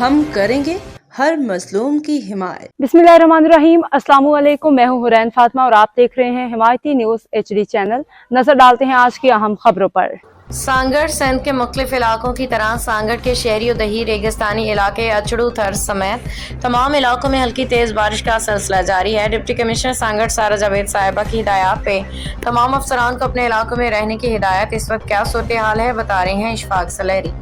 हम करेंगे हर मजलूम की हिमायत। बिस्मिल्लाहिर्रहमानिर्रहीम। अस्सलाम वालेकुम। मैं हूँ हुरैन फातिमा और आप देख रहे हैं हिमायती न्यूज़ HD चैनल। नजर डालते हैं आज की अहम खबरों पर। सांगड़ सिंध के मुख्तलिफ इलाकों की तरह सांगड़ के शहरी और दही रेगिस्तानी इलाके अचड़ू थर समेत तमाम इलाकों में हल्की तेज़ बारिश का सिलसिला जारी है। डिप्टी कमिश्नर सांगड़ सारा जावेद साहिबा की हिदायत पे तमाम अफसरान को अपने इलाकों में रहने की हिदायत। इस वक्त क्या सूरत हाल है बता रहे हैं इशफाक सलेरी।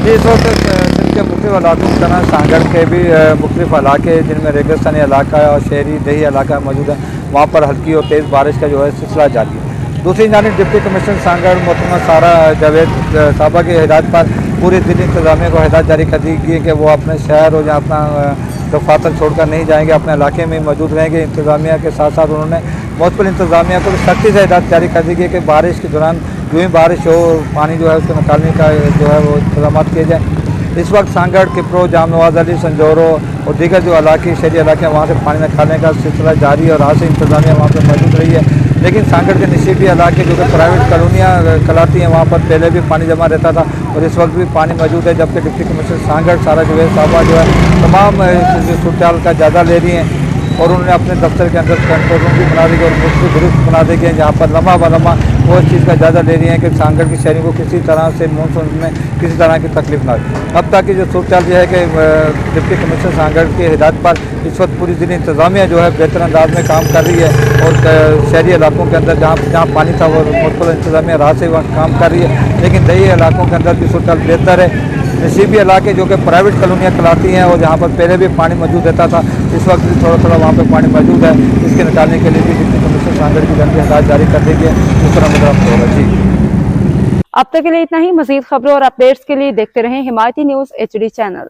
इस वक्त सिंध के मुख्तलिफ इलाकों की तरह सांगड़ के भी मुख्तलिफ इलाके जिनमें रेगिस्तानी इलाका और शहरी दही इलाका मौजूद है, वहाँ पर हल्की और तेज़ बारिश का जो है सिलसिला जारी है। दूसरी जानिब डिप्टी कमिश्नर सांगड़ मोहतरमा सारा जावेद साहबा की हिदायत पर पूरी ज़िला इंतज़ामिया को हिदायत जारी कर दी गई है कि वो अपने शहर और अपना दफातर छोड़कर नहीं जाएंगे, अपने इलाके में मौजूद रहेंगे। इंतज़ामिया के साथ साथ उन्होंने मुतसिल इंतज़ामिया को सख्ती से हिदायत जारी कर दी गई कि बारिश के दौरान जो ही बारिश हो पानी जो है उसको निकालने का जो है वो इंतजाम किए जाए। इस वक्त सांगड़, किप्रो, जाम नवाज अली, संजोरो और दीगर जो इलाके शहरी इलाके हैं वहाँ से पानी निकालने का सिलसिला जारी है और आज से इंतज़ामिया वहाँ पर मौजूद रही है। लेकिन सांगड़ के निशिबी इलाके जो कि प्राइवेट कॉलोनियाँ कहलाती हैं वहाँ पर पहले भी पानी जमा रहता था और इस वक्त भी पानी मौजूद है। जबकि डिप्टी कमिश्नर सांगड़ सारा जावेद साहबा जो है तमाम सूरत का जायज़ा ले रही हैं और उन्होंने अपने दफ्तर के अंदर कंट्रोल रूम भी बना देंगे और मुख्तलिफ दुरुस्त बना देंगे जहाँ पर लम्हा ब लम्हा वो इस चीज़ का जायज़ा ले रही है कि सांगड़ की शहरी को किसी तरह से मानसून में किसी तरह की तकलीफ ना हो। अब तक की जो सूरत ये है कि डिप्टी कमिश्नर सांगड़ की हिदायत पर इस वक्त पूरी ज़िला इंतज़ामिया जो है बेहतर अंदाज में काम कर रही है और शहरी इलाकों के अंदर जहाँ पानी था वो मुतसिल इंतज़ामिया रात से वहाँ काम कर रही है। लेकिन दही इलाकों के अंदर भी सूरत बेहतर है। नसीबी इलाके जो कि प्राइवेट कॉलोनियाँ कहलाती हैं और जहाँ पर पहले भी पानी मौजूद रहता था इस वक्त भी थोड़ा थोड़ा वहाँ पर पानी मौजूद है। इसके निकालने के लिए भी डिप्टी कमिश्नर सांगड़ की जल्दी हिदायत जारी कर देंगे। उस तरह मतलब होगा जी। अब तक के लिए इतना ही। मज़ीद खबरों और अपडेट्स के लिए देखते रहें हिमायती न्यूज़ HD चैनल।